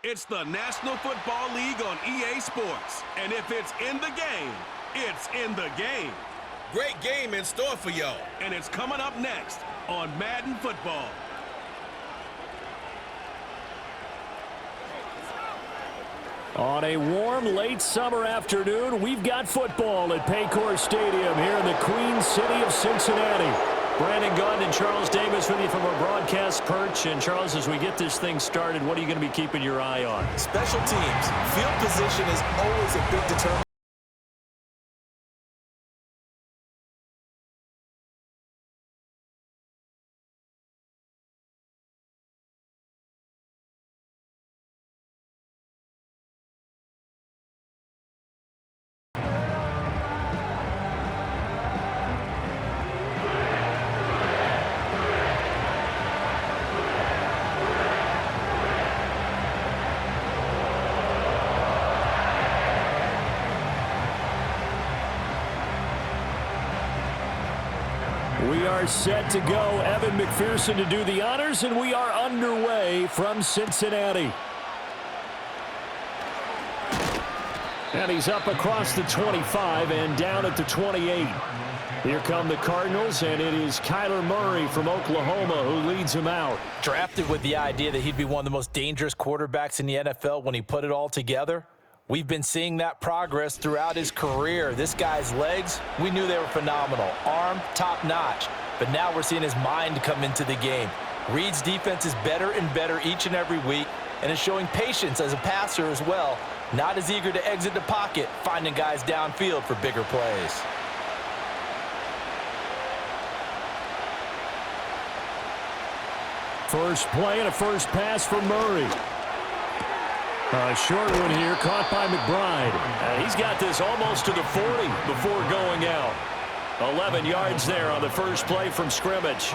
It's the National Football League on EA Sports. And if it's in the game, it's in the game. Great game in store for y'all. And it's coming up next on Madden Football. On a warm, late summer afternoon, we've got football at Paycor Stadium here in the Queen City of Cincinnati. Brandon Gaudin and Charles Davis with you from our broadcast perch. And, Charles, as we get this thing started, what are you going to be keeping your eye on? Special teams. Field position is always a big determinant. We are set to go. Evan McPherson to do the honors, and we are underway from Cincinnati. And he's up across the 25 and down at the 28. Here come the Cardinals, and it is Kyler Murray from Oklahoma who leads him out. Drafted with the idea that he'd be one of the most dangerous quarterbacks in the NFL when he put it all together. We've been seeing that progress throughout his career. This guy's legs, we knew they were phenomenal. Arm, top-notch. But now we're seeing his mind come into the game. Reed's defense is better and better each and every week, and is showing patience as a passer as well. Not as eager to exit the pocket, finding guys downfield for bigger plays. First play and a first pass for Murray. A short one here, caught by McBride. And he's got this almost to the 40 before going out. 11 yards there on the first play from scrimmage.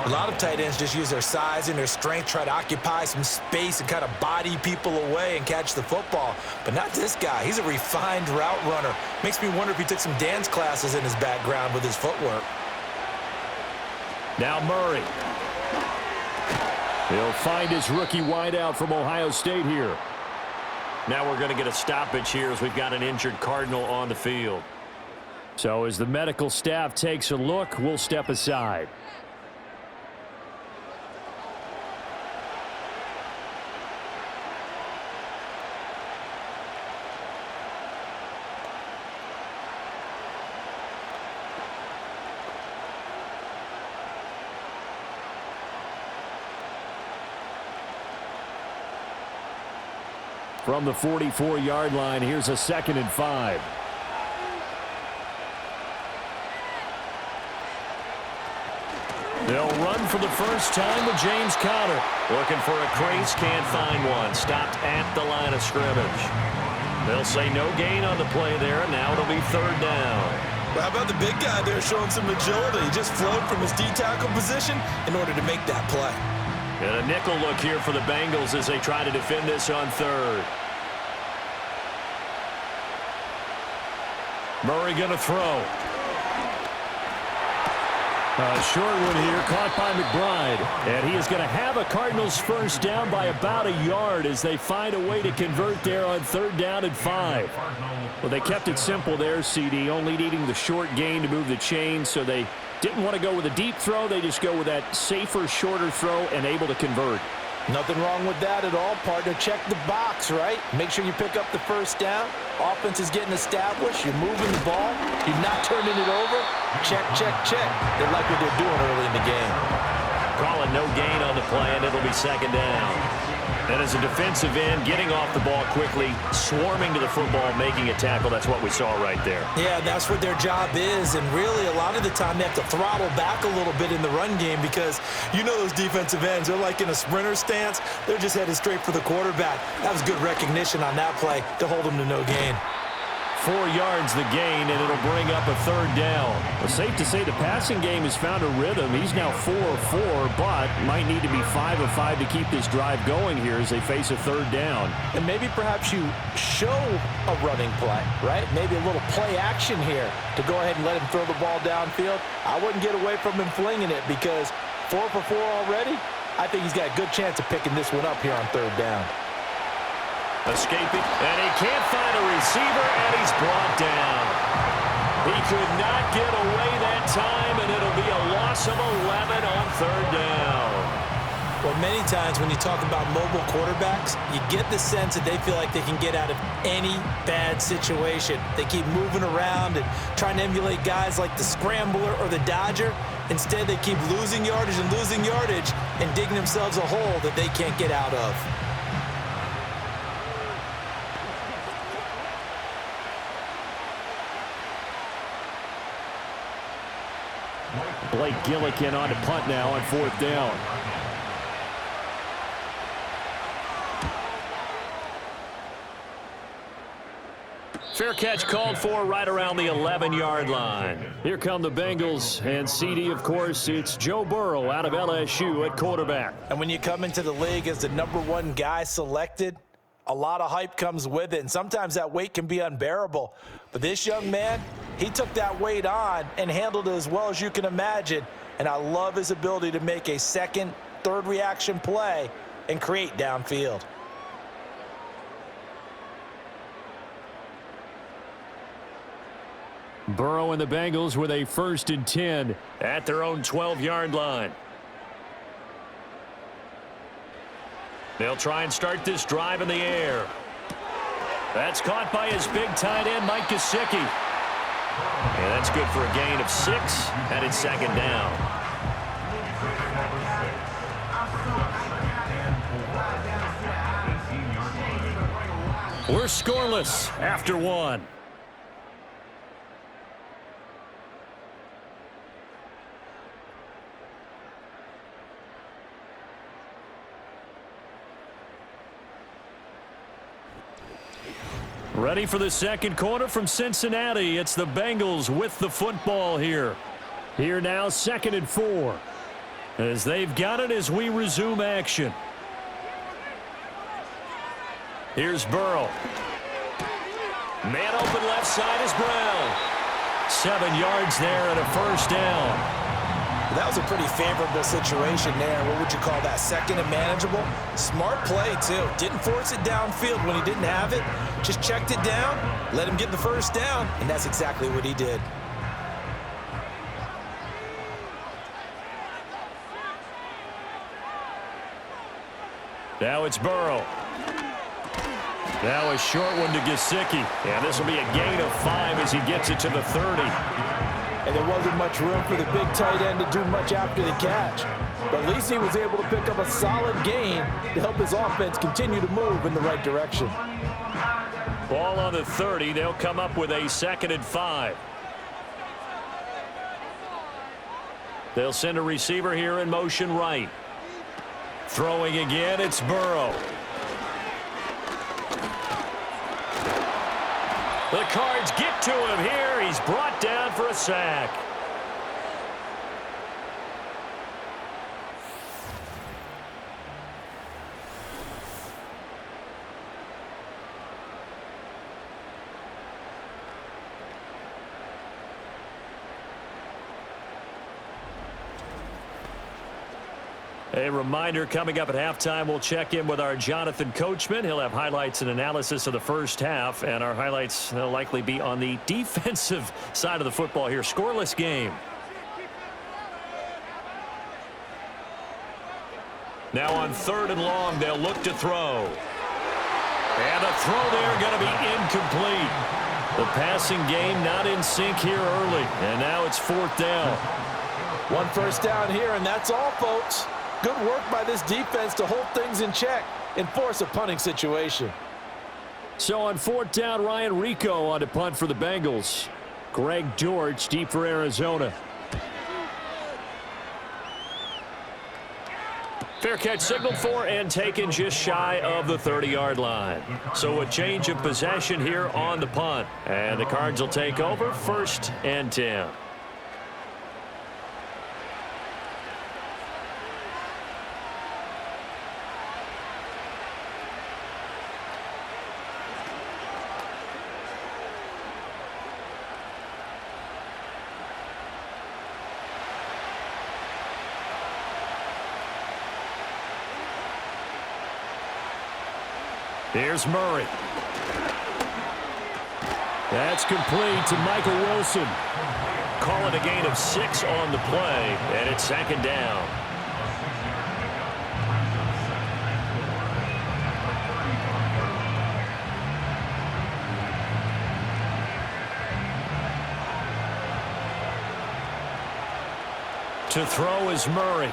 A lot of tight ends just use their size and their strength, try to occupy some space and kind of body people away and catch the football. But not this guy. He's a refined route runner. Makes me wonder if he took some dance classes in his background with his footwork. Now Murray. He'll find his rookie wideout from Ohio State here. Now we're going to get a stoppage here as we've got an injured Cardinal on the field. So as the medical staff takes a look, we'll step aside. From the 44-yard line, here's a 2nd and 5. They'll run for the first time with James Conner. Looking for a crease, can't find one. Stopped at the line of scrimmage. They'll say no gain on the play there, and now it'll be 3rd down. Well, how about the big guy there showing some agility? He just flowed from his D-tackle position in order to make that play. And a nickel look here for the Bengals as they try to defend this on 3rd. Murray going to throw. A short one here, caught by McBride. And he is going to have a Cardinals first down by about a yard as they find a way to convert there on 3rd down and 5. Well, they kept it simple there, CD, only needing the short gain to move the chains, so they didn't want to go with a deep throw. They just go with that safer, shorter throw and able to convert. Nothing wrong with that at all, partner. Check the box, right? Make sure you pick up the first down. Offense is getting established. You're moving the ball. You're not turning it over. Check, check, check. They like what they're doing early in the game. Calling no gain on the play, and it'll be 2nd down. And as a defensive end, getting off the ball quickly, swarming to the football, making a tackle. That's what we saw right there. Yeah, that's what their job is. And really, a lot of the time, they have to throttle back a little bit in the run game because you know those defensive ends, they're like in a sprinter stance. They're just headed straight for the quarterback. That was good recognition on that play to hold them to no gain. 4 yards the gain, and it'll bring up a 3rd down. Well, safe to say the passing game has found a rhythm. He's now 4 of 4, but might need to be 5 of 5 to keep this drive going here as they face a 3rd down. And maybe perhaps you show a running play, right? Maybe a little play action here to go ahead and let him throw the ball downfield. I wouldn't get away from him flinging it because 4 for 4 already, I think he's got a good chance of picking this one up here on 3rd down. Escaping, and he can't find a receiver, and he's brought down. He could not get away that time, and it'll be a loss of 11 on third down. Well, many times when you talk about mobile quarterbacks, you get the sense that they feel like they can get out of any bad situation. They keep moving around and trying to emulate guys like the scrambler or the dodger. Instead, they keep losing yardage and digging themselves a hole that they can't get out of. Blake Gillikin on to punt now on fourth down. Fair catch called for right around the 11-yard line. Here come the Bengals, and CD, of course, it's Joe Burrow out of LSU at quarterback. And when you come into the league as the #1 guy selected, a lot of hype comes with it, and sometimes that weight can be unbearable. But this young man, he took that weight on and handled it as well as you can imagine. And I love his ability to make a second, third reaction play and create downfield. Burrow and the Bengals with a 1st and 10 at their own 12-yard line. They'll try and start this drive in the air. That's caught by his big tight end, Mike Gesicki. And that's good for a gain of 6, and it's 2nd down. We're scoreless after 1. Ready for the second quarter from Cincinnati. It's the Bengals with the football here. Here now, 2nd and 4. As they've got it as we resume action. Here's Burrow. Man open left side is Brown. 7 yards there and a 1st down. That was a pretty favorable situation there. What would you call that? 2nd and manageable? Smart play, too. Didn't force it downfield when he didn't have it. Just checked it down, let him get the 1st down, and that's exactly what he did. Now it's Burrow. Now a short one to Gesicki. And this will be a gain of 5 as he gets it to the 30. And there wasn't much room for the big tight end to do much after the catch. But at least he was able to pick up a solid gain to help his offense continue to move in the right direction. Ball on the 30. They'll come up with a 2nd and 5. They'll send a receiver here in motion right. Throwing again, it's Burrow. The Cards get to him here. He's brought down for a sack. A reminder, coming up at halftime, we'll check in with our Jonathan Coachman. He'll have highlights and analysis of the first half, and our highlights will likely be on the defensive side of the football here. Scoreless game. Now on 3rd and long, they'll look to throw. And a throw there going to be incomplete. The passing game not in sync here early, and now it's 4th down. 1 1st down here, and that's all, folks. Good work by this defense to hold things in check and force a punting situation. So on 4th down, Ryan Rico on to punt for the Bengals. Greg Dortch deep for Arizona. Fair catch signaled for and taken just shy of the 30-yard line. So a change of possession here on the punt. And the Cards will take over 1st and 10. Here's Murray. That's complete to Michael Wilson. Call it a gain of 6 on the play, and it's second down. To throw is Murray.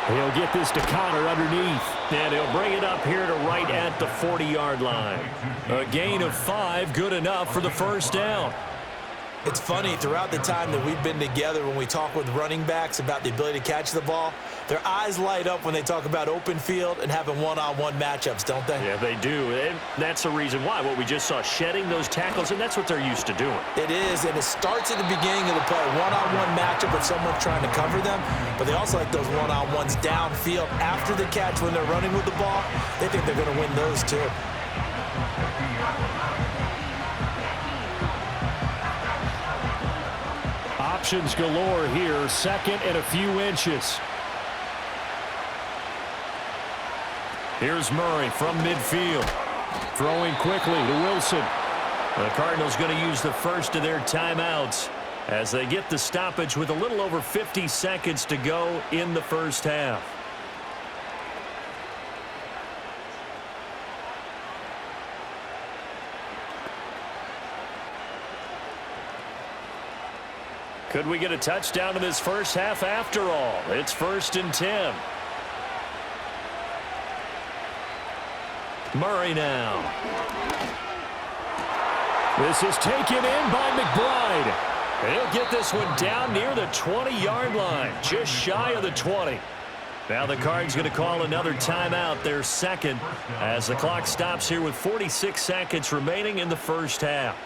He'll get this to Connor underneath, and he'll bring it up here to right at the 40-yard line. A gain of 5, good enough for the first down. It's funny, throughout the time that we've been together, when we talk with running backs about the ability to catch the ball, their eyes light up when they talk about open field and having one-on-one matchups, don't they? Yeah, they do. And that's the reason why. What we just saw, shedding those tackles, and that's what they're used to doing. It is, and it starts at the beginning of the play. One-on-one matchup with someone trying to cover them, but they also like those one-on-ones downfield after the catch when they're running with the ball. They think they're going to win those too. Options galore here, second and a few inches. Here's Murray from midfield. Throwing quickly to Wilson. The Cardinals going to use the first of their timeouts as they get the stoppage with a little over 50 seconds to go in the first half. Could we get a touchdown in this first half after all? It's 1st and 10. Murray now. This is taken in by McBride. He'll get this one down near the 20-yard line, just shy of the 20. Now the Cards going to call another timeout, their second, as the clock stops here with 46 seconds remaining in the first half.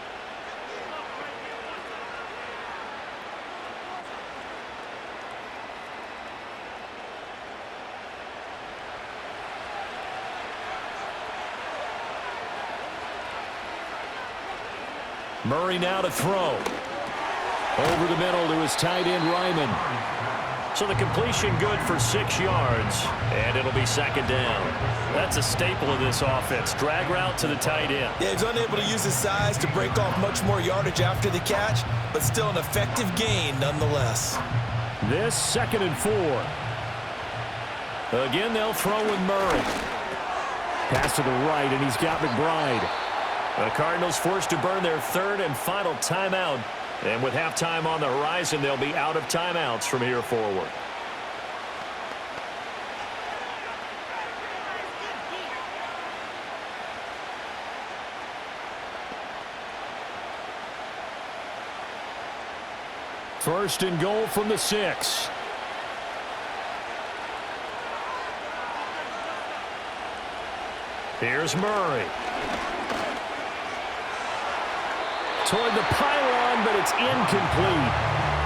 Murray now to throw. Over the middle to his tight end, Ryman. So the completion good for 6 yards, and it'll be second down. That's a staple of this offense. Drag route to the tight end. Yeah, he's unable to use his size to break off much more yardage after the catch, but still an effective gain nonetheless. This 2nd and 4. Again, they'll throw with Murray. Pass to the right, and he's got McBride. The Cardinals forced to burn their third and final timeout. And with halftime on the horizon, they'll be out of timeouts from here forward. First and goal from the 6. Here's Murray. Toward the pylon, but it's incomplete.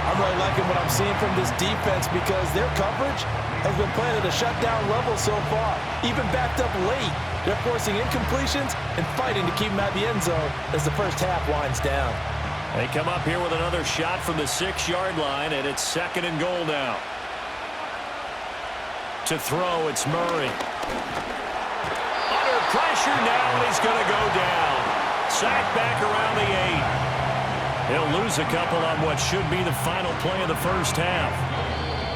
I'm really liking what I'm seeing from this defense because their coverage has been playing at a shutdown level so far. Even backed up late, they're forcing incompletions and fighting to keep them at the end zone as the first half winds down. They come up here with another shot from the 6-yard line, and it's 2nd and goal now. To throw, it's Murray. Under pressure now, and he's going to go down. Sacked back around the 8. He'll lose a couple on what should be the final play of the first half.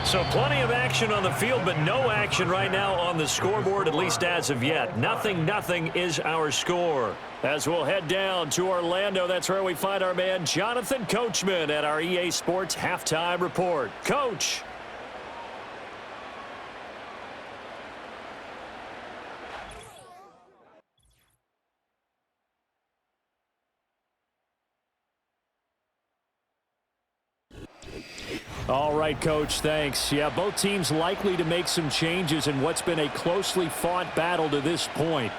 So plenty of action on the field, but no action right now on the scoreboard, at least as of yet. 0-0 is our score. As we'll head down to Orlando, that's where we find our man Jonathan Coachman at our EA Sports Halftime Report. Coach. All right, Coach, thanks. Yeah, both teams likely to make some changes in what's been a closely fought battle to this point.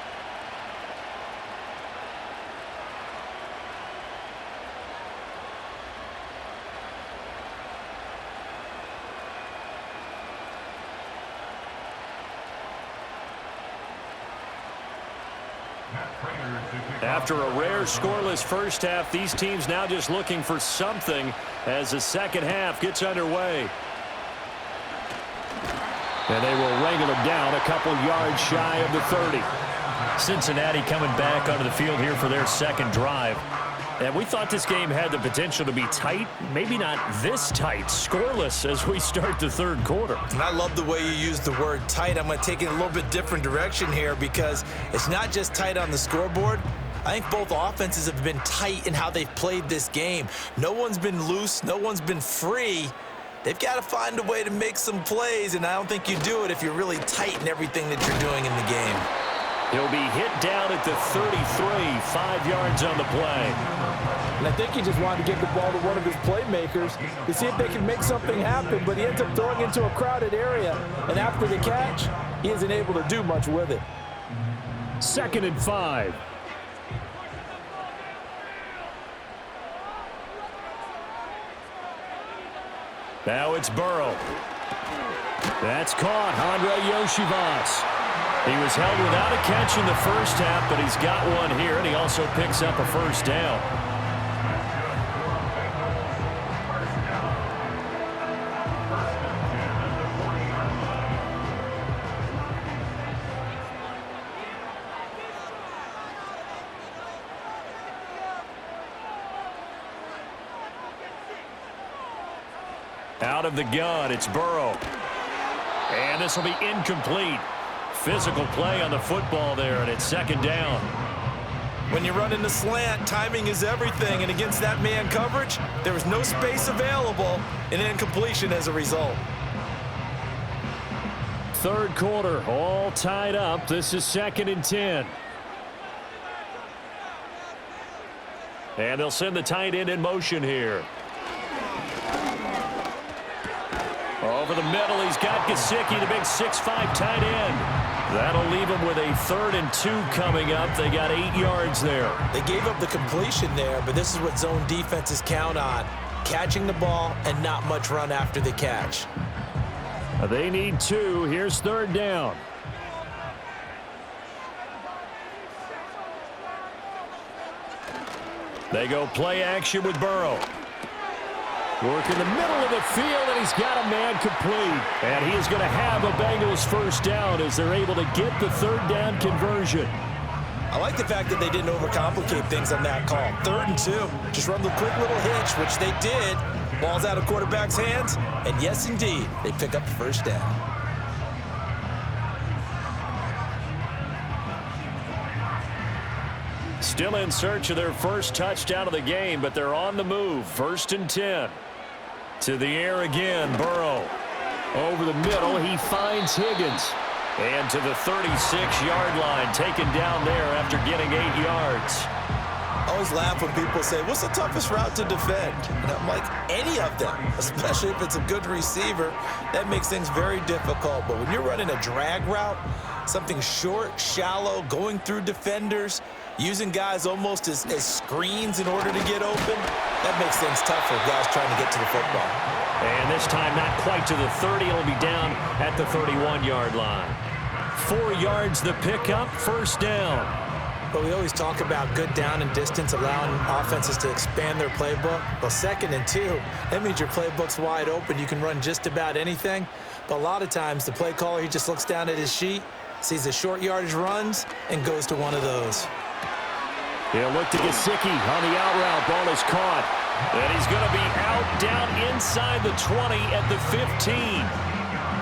After a rare scoreless first half, these teams now just looking for something as the second half gets underway. And they will wrangle him down a couple yards shy of the 30. Cincinnati coming back onto the field here for their second drive. And we thought this game had the potential to be tight, maybe not this tight, scoreless as we start the third quarter. And I love the way you use the word tight. I'm going to take it a little bit different direction here because it's not just tight on the scoreboard. I think both offenses have been tight in how they've played this game. No one's been loose. No one's been free. They've got to find a way to make some plays, and I don't think you do it if you're really tight in everything that you're doing in the game. He'll be hit down at the 33, 5 yards on the play. And I think he just wanted to give the ball to one of his playmakers to see if they can make something happen, but he ends up throwing into a crowded area, and after the catch, he isn't able to do much with it. 2nd and 5. Now it's Burrow. That's caught. Andre Yoshivas. He was held without a catch in the first half, but he's got one here, and he also picks up a first down. Out of the gun, it's Burrow. And this will be incomplete. Physical play on the football there, and it's 2nd down. When you run in the slant, timing is everything, and against that man coverage, there was no space available, and incompletion as a result. Third quarter, all tied up. This is 2nd and 10. And they'll send the tight end in motion here. Over the middle, he's got Gesicki, the big 6'5" tight end. That'll leave him with a 3rd and 2 coming up. They got 8 yards there. They gave up the completion there, but this is what zone defenses count on. Catching the ball and not much run after the catch. They need 2. Here's 3rd down. They go play action with Burrow. Work in the middle of the field, and he's got a man complete. And he is going to have a Bengals first down as they're able to get the 3rd down conversion. I like the fact that they didn't overcomplicate things on that call. 3rd and 2. Just run the quick little hitch, which they did. Ball's out of quarterback's hands. And yes, indeed, they pick up the first down. Still in search of their first touchdown of the game, but they're on the move. 1st and 10. To the air again, Burrow. Over the middle, he finds Higgins. And to the 36-yard line, taken down there after getting 8 yards. I always laugh when people say, what's the toughest route to defend? And I'm like, any of them, especially if it's a good receiver. That makes things very difficult. But when you're running a drag route, something short, shallow, going through defenders, using guys almost as screens in order to get open, that makes things tough for guys trying to get to the football. And this time not quite to the 30. It'll be down at the 31-yard line. 4 yards the pickup, first down. But we always talk about good down and distance, allowing offenses to expand their playbook. Well, 2nd and 2, that means your playbook's wide open. You can run just about anything. But a lot of times the play caller, he just looks down at his sheet, sees the short yardage runs, and goes to one of those. He'll look to Gesicki on the out route. Ball is caught. And he's going to be out down inside the 20 at the 15.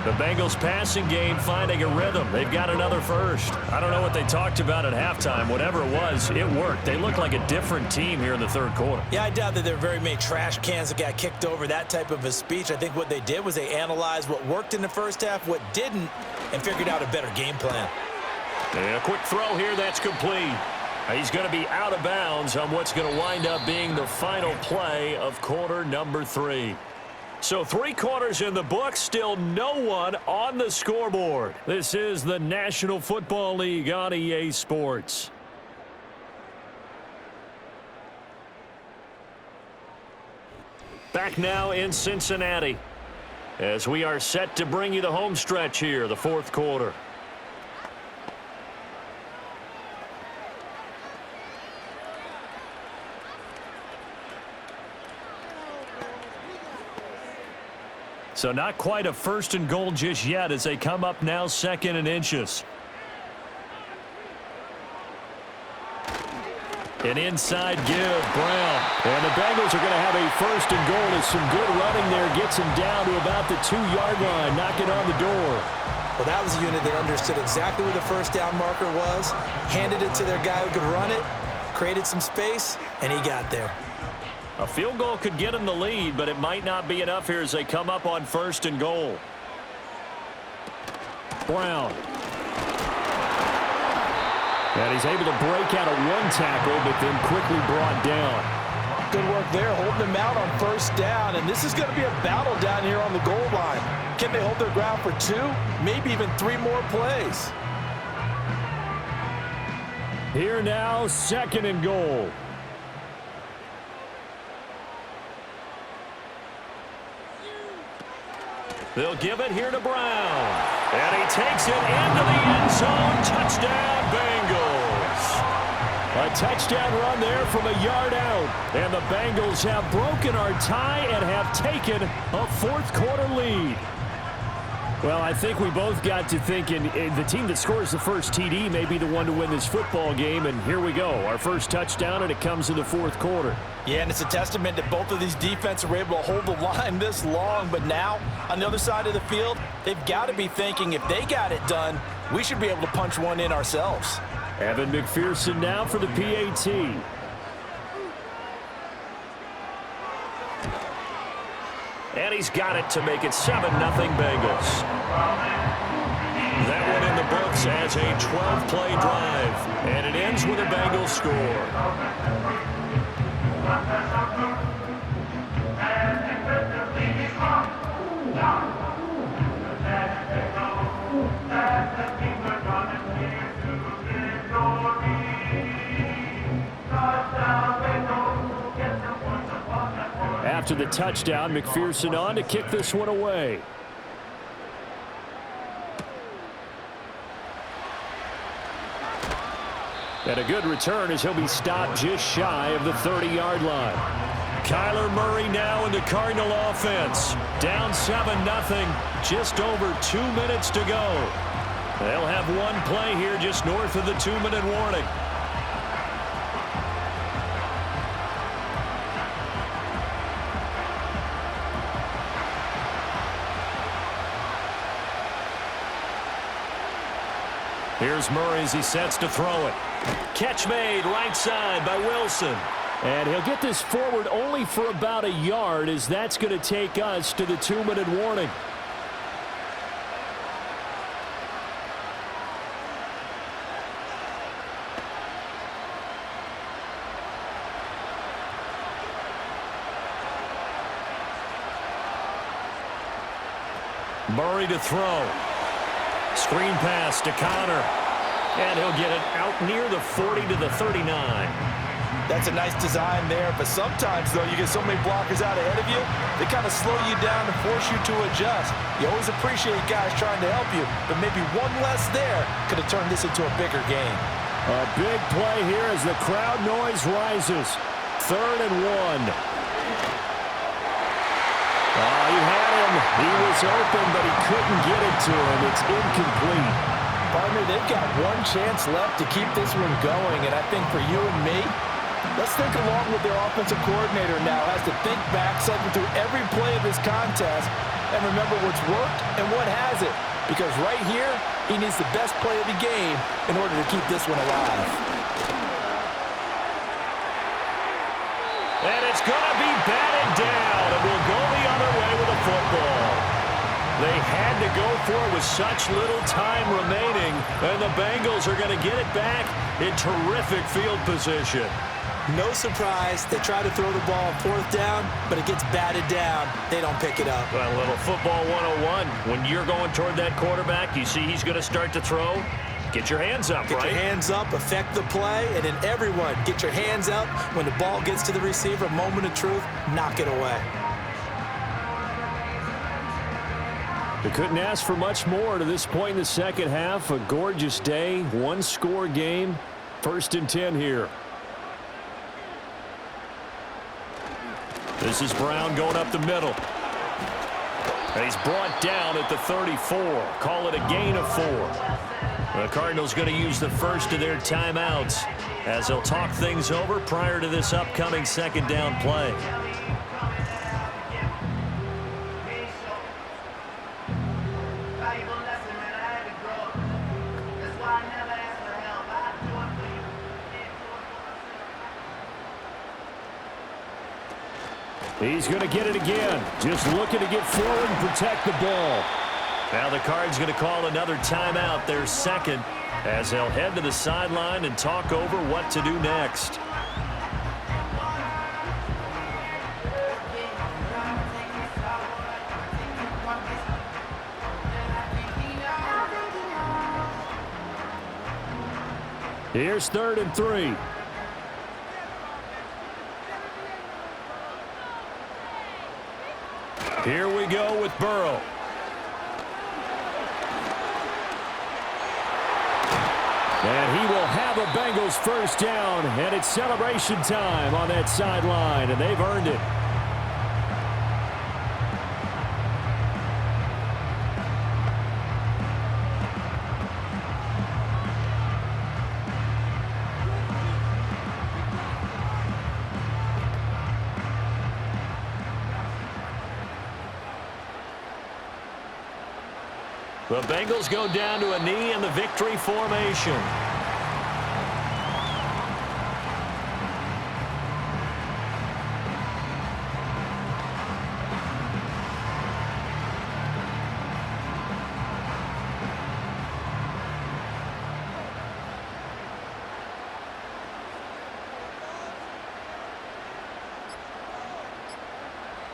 The Bengals passing game finding a rhythm. They've got another first. I don't know what they talked about at halftime. Whatever it was, it worked. They look like a different team here in the third quarter. Yeah, I doubt that there are very many trash cans that got kicked over, that type of a speech. I think what they did was they analyzed what worked in the first half, what didn't, and figured out a better game plan. And a quick throw here, that's complete. He's going to be out of bounds on what's going to wind up being the final play of quarter number 3. So 3 quarters in the book, still no one on the scoreboard. This is the National Football League on EA Sports. Back now in Cincinnati as we are set to bring you the home stretch here, the 4th quarter. So not quite a 1st and goal just yet as they come up now 2nd and inches. An inside give, Brown. And the Bengals are going to have a first and goal as some good running there gets him down to about the 2-yard line, knocking on the door. Well, that was a unit that understood exactly where the first down marker was, handed it to their guy who could run it, created some space, and he got there. A field goal could get him the lead, but it might not be enough here as they come up on first and goal. Brown. And he's able to break out of one tackle, but then quickly brought down. Good work there, holding them out on first down, and this is going to be a battle down here on the goal line. Can they hold their ground for 2, maybe even 3 more plays? Here now, second and goal. They'll give it here to Brown. And he takes it into the end zone. Touchdown, Bengals. A touchdown run there from a yard out. And the Bengals have broken our tie and have taken a fourth-quarter lead. Well, I think we both got to thinking the team that scores the first TD may be the one to win this football game, and here we go. Our first touchdown, and it comes in the fourth quarter. Yeah, and it's a testament that both of these defenses were able to hold the line this long, but now, on the other side of the field, they've got to be thinking if they got it done, we should be able to punch one in ourselves. Evan McPherson now for the PAT. And he's got it to make it 7-0 Bengals. That one in the books as a 12-play drive. And it ends with a Bengals score. After the touchdown, McPherson on to kick this one away. And a good return as he'll be stopped just shy of the 30-yard line. Kyler Murray now in the Cardinal offense. Down 7-0, just over 2 minutes to go. They'll have one play here just north of the 2-minute warning. Here's Murray as he sets to throw it. Catch made right side by Wilson. And he'll get this forward only for about a yard, as that's going to take us to the 2-minute warning. Murray to throw. Screen pass to Connor. And he'll get it out near the 40 to the 39. That's a nice design there, but sometimes, though, you get so many blockers out ahead of you, they kind of slow you down and force you to adjust. You always appreciate guys trying to help you, but maybe one less there could have turned this into a bigger game. A big play here as the crowd noise rises. 3rd and 1. He had him. He was open, but he couldn't get it to him. It's incomplete. Partner, they've got one chance left to keep this one going, and I think for you and me, let's think along with their offensive coordinator now. Has to think back, cycle through every play of this contest, and remember what's worked and what hasn't. Because right here, he needs the best play of the game in order to keep this one alive. And it's going to be batted down, and we'll go the other way with a football. They had to go for it with such little time remaining, and the Bengals are going to get it back in terrific field position. No surprise, they try to throw the ball on 4th down, but it gets batted down. They don't pick it up. Well, a little football 101. When you're going toward that quarterback, you see he's going to start to throw. Get your hands up, right? Get your hands up, affect the play, and then everyone, get your hands up. When the ball gets to the receiver, moment of truth, knock it away. They couldn't ask for much more to this point in the second half. A gorgeous day, one-score game. 1st and 10 here. This is Brown going up the middle. And he's brought down at the 34. Call it a gain of 4. The Cardinals going to use the first of their timeouts. as he'll talk things over prior to this upcoming second down play. He's going to get it again. Just looking to get forward and protect the ball. Now the Cards going to call another timeout, their second, as they'll head to the sideline and talk over what to do next. Here's 3rd and 3. Here we go with Burrow. And he will have a Bengals first down, and it's celebration time on that sideline, and they've earned it. The Bengals go down to a knee in the victory formation.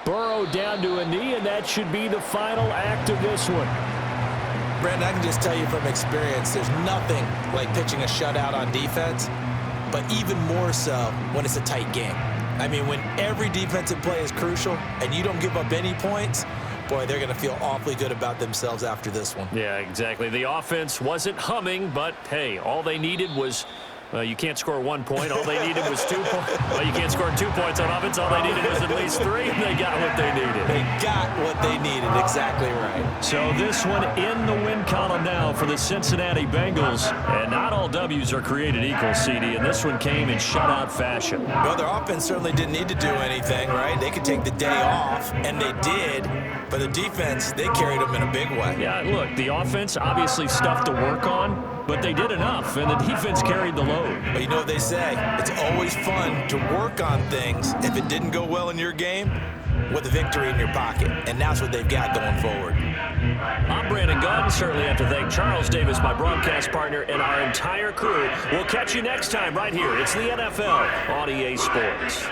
Burrow down to a knee, and that should be the final act of this one. Brandon, I can just tell you from experience, there's nothing like pitching a shutout on defense, but even more so when it's a tight game. I mean, when every defensive play is crucial and you don't give up any points, boy, they're going to feel awfully good about themselves after this one. Yeah, exactly. The offense wasn't humming, but, hey, all they needed was you can't score 1 point. All they needed was 2 points. Well, you can't score 2 points on offense. All they needed was at least 3, and they got what they needed. They got what they needed. Exactly right. So this one in the win column now for the Cincinnati Bengals. And not all W's are created equal, CD, and this one came in shutout fashion. Well, their offense certainly didn't need to do anything, right? They could take the day off, and they did. But the defense, they carried them in a big way. Yeah, look, the offense obviously stuff to work on, but they did enough, and the defense carried the load. But you know what they say, it's always fun to work on things if it didn't go well in your game with a victory in your pocket, and that's what they've got going forward. I'm Brandon Gunn. Certainly have to thank Charles Davis, my broadcast partner, and our entire crew. We'll catch you next time right here. It's the NFL on EA Sports.